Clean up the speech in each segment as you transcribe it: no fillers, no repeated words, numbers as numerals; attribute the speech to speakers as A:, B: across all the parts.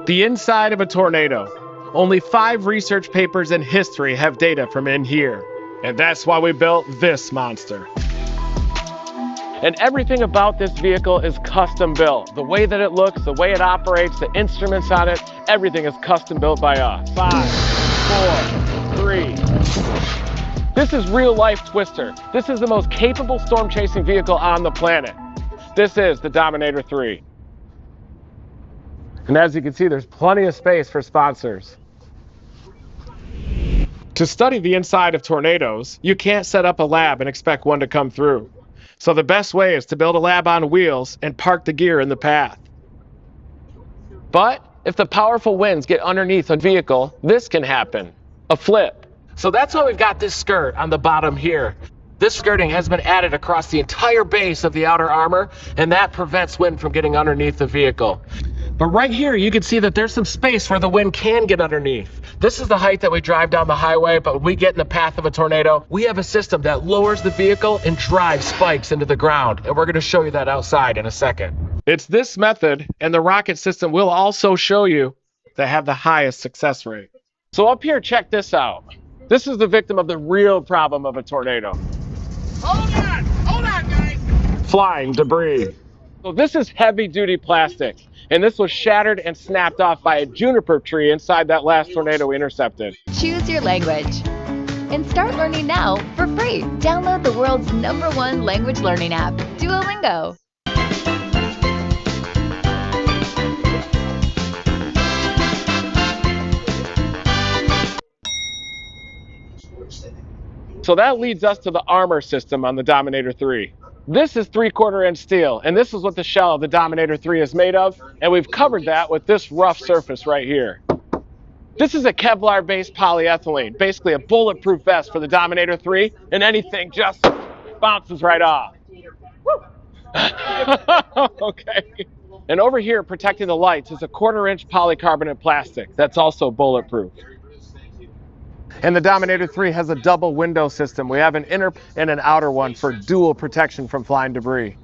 A: The inside of a tornado. Only 5 research papers in history have data from in here. And that's why we built this monster. And everything about this vehicle is custom built. The way that it looks, the way it operates, the instruments on it, everything is custom built by us. 5, 4, 3. This is real life Twister. This is the most capable storm chasing vehicle on the planet. This is the Dominator 3. And as you can see, there's plenty of space for sponsors. To study the inside of tornadoes, you can't set up a lab and expect one to come through. So the best way is to build a lab on wheels and park the gear in the path. But if the powerful winds get underneath a vehicle, this can happen, a flip. So that's why we've got this skirt on the bottom here. This skirting has been added across the entire base of the outer armor, and that prevents wind from getting underneath the vehicle. But right here, you can see that there's some space where the wind can get underneath. This is the height that we drive down the highway, but when we get in the path of a tornado, we have a system that lowers the vehicle and drives spikes into the ground. And we're gonna show you that outside in a second. It's this method and the rocket system we'll also show you that have the highest success rate. So up here, check this out. This is the victim of the real problem of a tornado. Hold on, guys. Flying debris. So this is heavy duty plastic. And this was shattered and snapped off by a juniper tree inside that last tornado we intercepted.
B: Choose your language and start learning now for free. Download the world's #1 language learning app, Duolingo.
A: So that leads us to the armor system on the Dominator 3. This is 3/4 inch steel, and this is what the shell of the Dominator 3 is made of, and we've covered that with this rough surface right here. This is a Kevlar-based polyethylene, basically a bulletproof vest for the Dominator 3, and anything just bounces right off. Okay. And over here, protecting the lights, is a 1/4 inch polycarbonate plastic that's also bulletproof. And the Dominator 3 has a double window system. We have an inner and an outer one for dual protection from flying debris.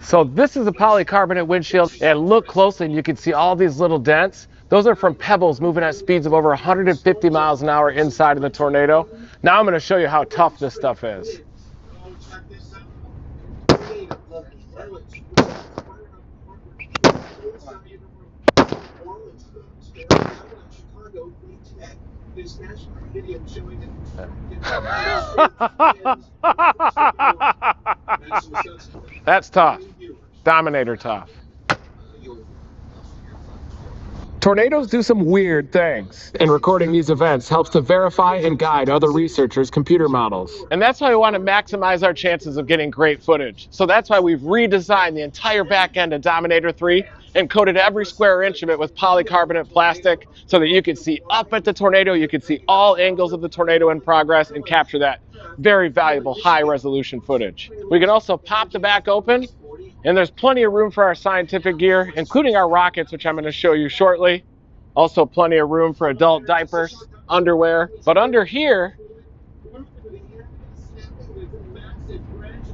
A: So this is a polycarbonate windshield, and look closely and you can see all these little dents. Those are from pebbles moving at speeds of over 150 miles an hour inside of the tornado. Now I'm going to show you how tough this stuff is. That's tough. Dominator tough. Tornadoes do some weird things, and recording these events helps to verify and guide other researchers' computer models. And that's why we want to maximize our chances of getting great footage. So that's why we've redesigned the entire back end of Dominator 3 and coated every square inch of it with polycarbonate plastic so that you can see up at the tornado, you can see all angles of the tornado in progress and capture that very valuable high-resolution footage. We can also pop the back open, and there's plenty of room for our scientific gear, including our rockets, which I'm going to show you shortly. Also plenty of room for adult diapers, underwear. But under here,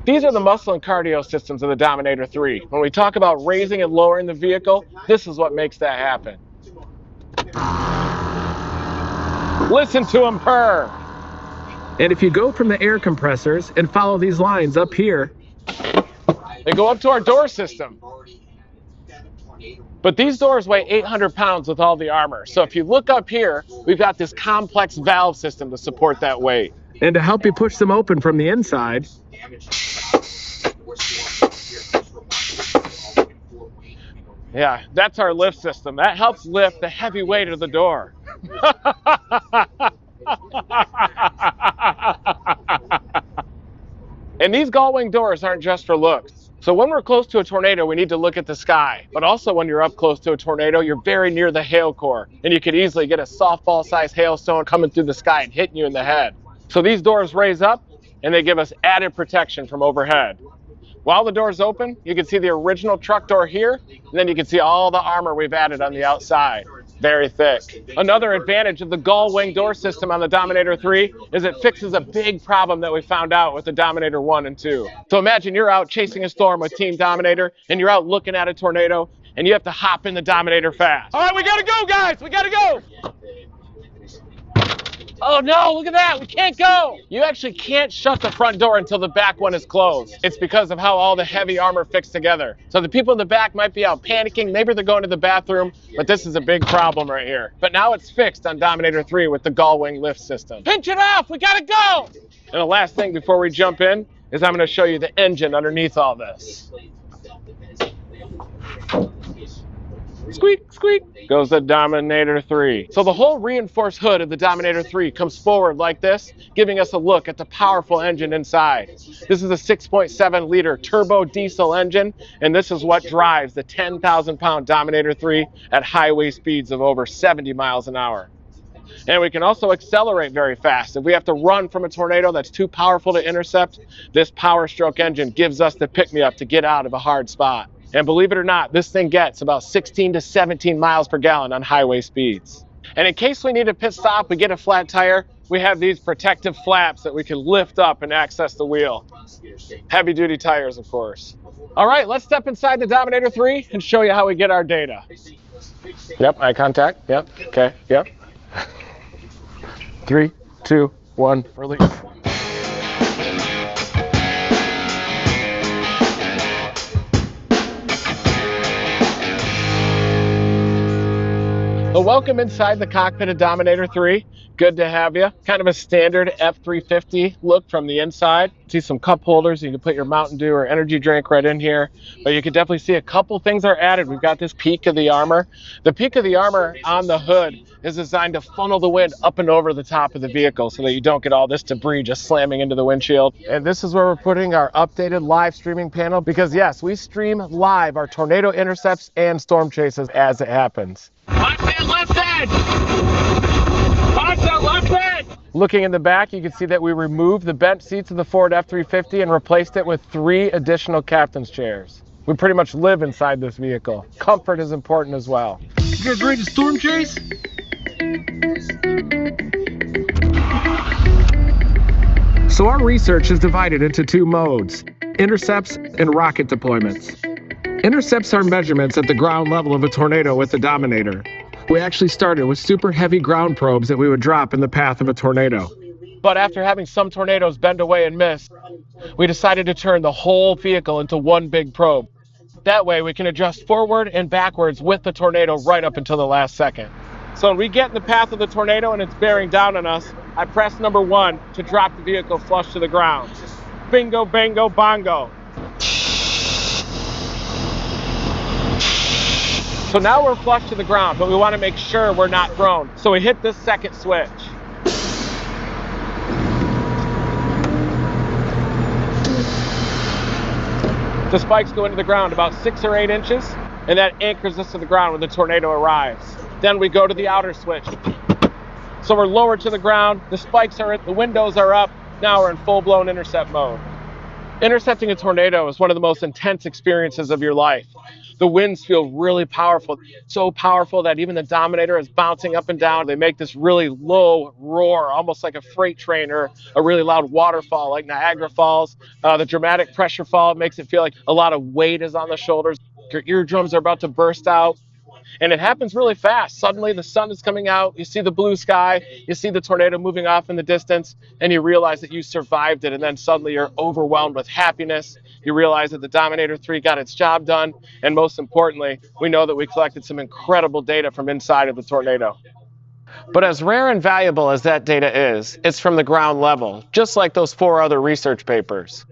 A: these are the muscle and cardio systems of the Dominator 3. When we talk about raising and lowering the vehicle, this is what makes that happen. Listen to them purr. And if you go from the air compressors and follow these lines up here, they go up to our door system. But these doors weigh 800 pounds with all the armor. So if you look up here, we've got this complex valve system to support that weight. And to help you push them open from the inside, yeah, that's our lift system. That helps lift the heavy weight of the door. And these gull-wing doors aren't just for looks. So when we're close to a tornado, we need to look at the sky. But also when you're up close to a tornado, you're very near the hail core. And you could easily get a softball-sized hailstone coming through the sky and hitting you in the head. So these doors raise up, and they give us added protection from overhead. While the door's open, you can see the original truck door here, and then you can see all the armor we've added on the outside. very thick. Another advantage of the gull wing door system on the Dominator 3 is it fixes a big problem that we found out with the Dominator 1 and 2. So imagine you're out chasing a storm with Team Dominator, and you're out looking at a tornado, and you have to hop in the Dominator fast. All right, we gotta go, guys, we gotta go. Oh no, look at that, we can't go. You actually can't shut the front door until the back one is closed. It's because of how all the heavy armor fits together. So the people in the back might be out panicking, maybe they're going to the bathroom, but this is a big problem right here. But now it's fixed on Dominator 3 with the gull wing lift system. Pinch it off, we gotta go. And the last thing before we jump in is I'm gonna show you the engine underneath all this. Squeak, squeak, goes the Dominator 3. So the whole reinforced hood of the Dominator 3 comes forward like this, giving us a look at the powerful engine inside. This is a 6.7 liter turbo diesel engine, and this is what drives the 10,000 pound Dominator 3 at highway speeds of over 70 miles an hour. And we can also accelerate very fast. If we have to run from a tornado that's too powerful to intercept, this Power Stroke engine gives us the pick-me-up to get out of a hard spot. And believe it or not, this thing gets about 16 to 17 miles per gallon on highway speeds. And in case we need a pit stop, we get a flat tire, we have these protective flaps that we can lift up and access the wheel. Heavy duty tires, of course. All right, let's step inside the Dominator 3 and show you how we get our data. Yep, eye contact, yep, okay, yep. 3, 2, 1, release. Well, welcome inside the cockpit of Dominator 3. Good to have you. Kind of a standard F350 look from the inside. See some cup holders. You can put your Mountain Dew or energy drink right in here. But you can definitely see a couple things are added. We've got this peak of the armor. The peak of the armor on the hood is designed to funnel the wind up and over the top of the vehicle so that you don't get all this debris just slamming into the windshield. And this is where we're putting our updated live streaming panel because yes, we stream live our tornado intercepts and storm chases as it happens. Watch that left edge! Watch that left edge! Looking in the back, you can see that we removed the bent seats of the Ford F350 and replaced it with 3 additional captain's chairs. We pretty much live inside this vehicle. Comfort is important as well. You guys ready to storm chase? So our research is divided into 2 modes, intercepts and rocket deployments. Intercepts are measurements at the ground level of a tornado with the Dominator. We actually started with super heavy ground probes that we would drop in the path of a tornado. But after having some tornadoes bend away and miss, we decided to turn the whole vehicle into one big probe. That way we can adjust forward and backwards with the tornado right up until the last second. So when we get in the path of the tornado and it's bearing down on us, I press number 1 to drop the vehicle flush to the ground. Bingo, bango, bongo. So now we're flush to the ground, but we want to make sure we're not thrown. So we hit this second switch. The spikes go into the ground about 6 or 8 inches, and that anchors us to the ground when the tornado arrives. Then we go to the outer switch. So we're lower to the ground, the spikes are in, the windows are up, now we're in full-blown intercept mode. Intercepting a tornado is one of the most intense experiences of your life. The winds feel really powerful, so powerful that even the Dominator is bouncing up and down. They make this really low roar, almost like a freight train or a really loud waterfall like Niagara Falls. The dramatic pressure fall makes it feel like a lot of weight is on the shoulders. Your eardrums are about to burst out. And it happens really fast. Suddenly the sun is coming out, you see the blue sky, you see the tornado moving off in the distance, and you realize that you survived it, and then suddenly you're overwhelmed with happiness. You realize that the Dominator 3 got its job done, and most importantly, we know that we collected some incredible data from inside of the tornado. But as rare and valuable as that data is, it's from the ground level, just like those 4 other research papers.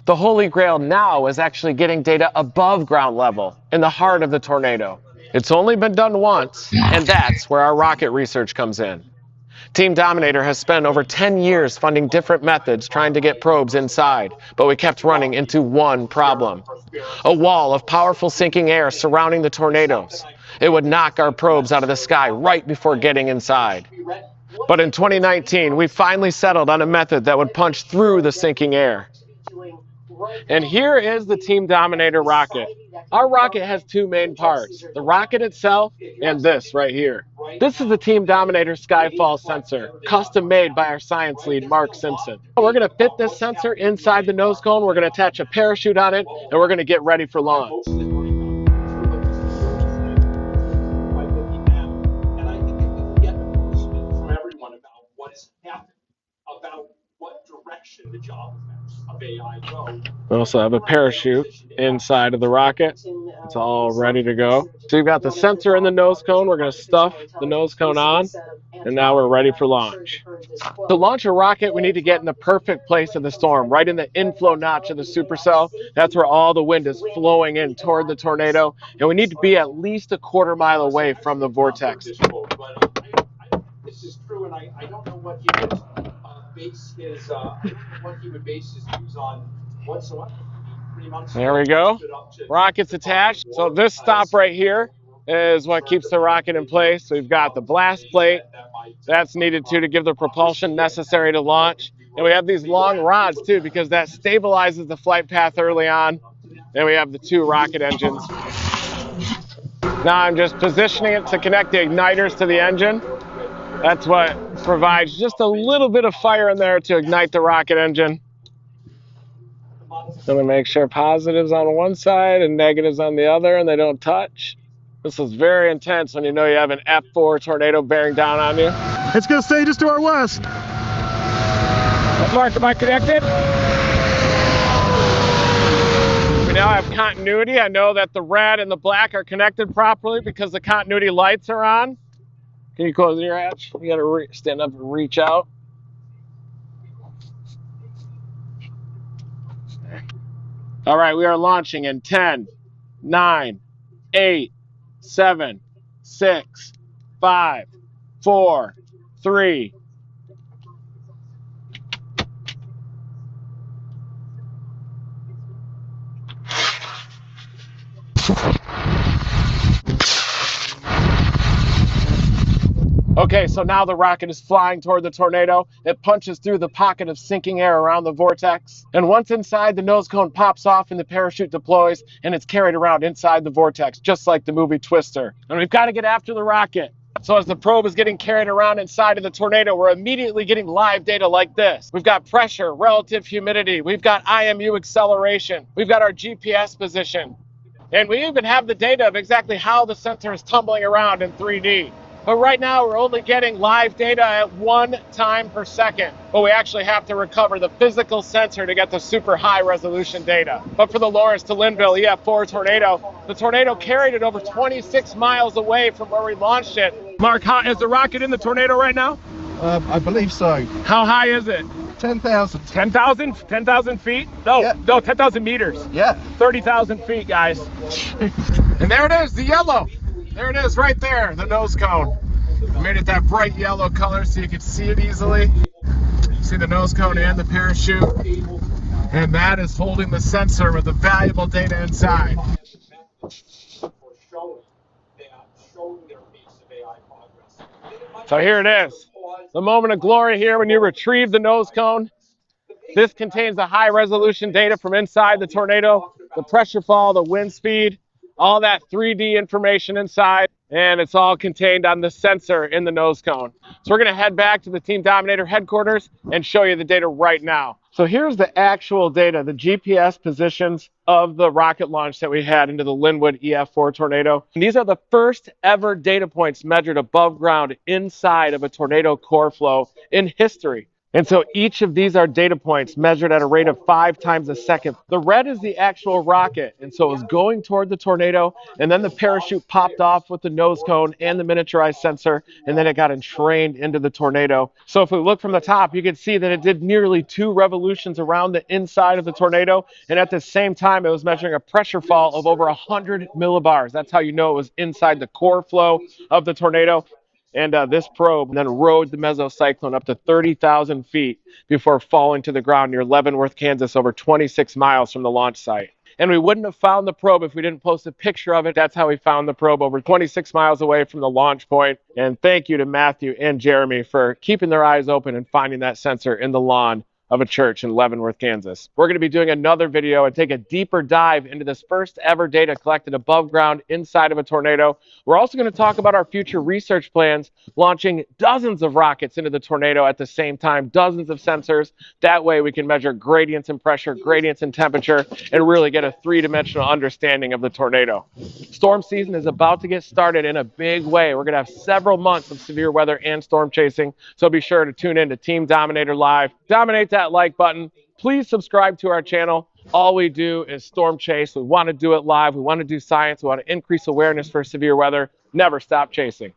A: The Holy Grail now is actually getting data above ground level, in the heart of the tornado. It's only been done once, and that's where our rocket research comes in. Team Dominator has spent over 10 years funding different methods trying to get probes inside, but we kept running into one problem. A wall of powerful sinking air surrounding the tornadoes. It would knock our probes out of the sky right before getting inside. But in 2019, we finally settled on a method that would punch through the sinking air. And here is the Team Dominator rocket. Our rocket has 2 main parts, the rocket itself and this right here. This is the Team Dominator Skyfall sensor, custom made by our science lead, Mark Simpson. We're going to fit this sensor inside the nose cone, we're going to attach a parachute on it, and we're going to get ready for launch. We also have a parachute inside of the rocket. It's all ready to go. So you've got the sensor in the nose cone. We're going to stuff the nose cone on, and now we're ready for launch. To launch a rocket, we need to get in the perfect place of the storm, right in the inflow notch of the supercell. That's where all the wind is flowing in toward the tornado, and we need to be at least a quarter mile away from the vortex.
C: This is true, and I don't know what he would base his views on whatsoever.
A: There we go. Rocket's attached. So this stop right here is what keeps the rocket in place. So we've got the blast plate. That's needed to give the propulsion necessary to launch. And we have these long rods too, because that stabilizes the flight path early on. Then we have the two rocket engines. Now I'm just positioning it to connect the igniters to the engine. That's what provides just a little bit of fire in there to ignite the rocket engine. Gonna make sure positives on one side and negatives on the other, and they don't touch. This is very intense when you know you have an F4 tornado bearing down on you.
D: It's gonna stay just to our west.
A: Mark, am I connected? We now have continuity. I know that the red and the black are connected properly because the continuity lights are on. Can you close your hatch? You gotta stand up and reach out. All right, we are launching in 10, 9, 8, 7, 6, 5, 4, 3. Okay, so now the rocket is flying toward the tornado. It punches through the pocket of sinking air around the vortex. And once inside, the nose cone pops off and the parachute deploys, and it's carried around inside the vortex, just like the movie Twister. And we've got to get after the rocket. So as the probe is getting carried around inside of the tornado, we're immediately getting live data like this. We've got pressure, relative humidity. We've got IMU acceleration. We've got our GPS position. And we even have the data of exactly how the sensor is tumbling around in 3D. But right now, we're only getting live data at 1 time per second. But we actually have to recover the physical sensor to get the super high resolution data. But for the Lawrence to Linville EF4 tornado, the tornado carried it over 26 miles away from where we launched it. Mark, is the rocket in the tornado right now?
D: I believe so.
A: How high is it?
D: 10,000.
A: 10,000? 10,000 feet? No,
D: Yeah.
A: no, 10,000 meters.
D: Yeah.
A: 30,000 feet, guys. And there it is, the yellow. There it is right there, the nose cone. I made it that bright yellow color so you can see it easily. See the nose cone and the parachute. And that is holding the sensor with the valuable data inside. So here it is. The moment of glory here when you retrieve the nose cone. This contains the high resolution data from inside the tornado, the pressure fall, the wind speed, all that 3D information inside, and it's all contained on the sensor in the nose cone. So we're gonna head back to the Team Dominator headquarters and show you the data right now. So here's the actual data, the GPS positions of the rocket launch that we had into the Linwood EF4 tornado. And these are the first ever data points measured above ground inside of a tornado core flow in history. And so each of these are data points measured at a rate of 5 times a second. The red is the actual rocket, and so it was going toward the tornado, and then the parachute popped off with the nose cone and the miniaturized sensor, and then it got entrained into the tornado. So if we look from the top, you can see that it did nearly 2 revolutions around the inside of the tornado, and at the same time, it was measuring a pressure fall of over 100 millibars. That's how you know it was inside the core flow of the tornado. And this probe then rode the mesocyclone up to 30,000 feet before falling to the ground near Leavenworth, Kansas, over 26 miles from the launch site. And we wouldn't have found the probe if we didn't post a picture of it. That's how we found the probe over 26 miles away from the launch point. And thank you to Matthew and Jeremy for keeping their eyes open and finding that sensor in the lawn of a church in Leavenworth, Kansas. We're going to be doing another video and take a deeper dive into this first ever data collected above ground inside of a tornado. We're also going to talk about our future research plans, launching dozens of rockets into the tornado at the same time, dozens of sensors. That way we can measure gradients in pressure, gradients in temperature, and really get a three-dimensional understanding of the tornado. Storm season is about to get started in a big way. We're going to have several months of severe weather and storm chasing, so be sure to tune in to Team Dominator Live. Dominate that like button. Please subscribe to our channel. All we do is storm chase. We want to do it live. We want to do science. We want to increase awareness for severe weather. Never stop chasing.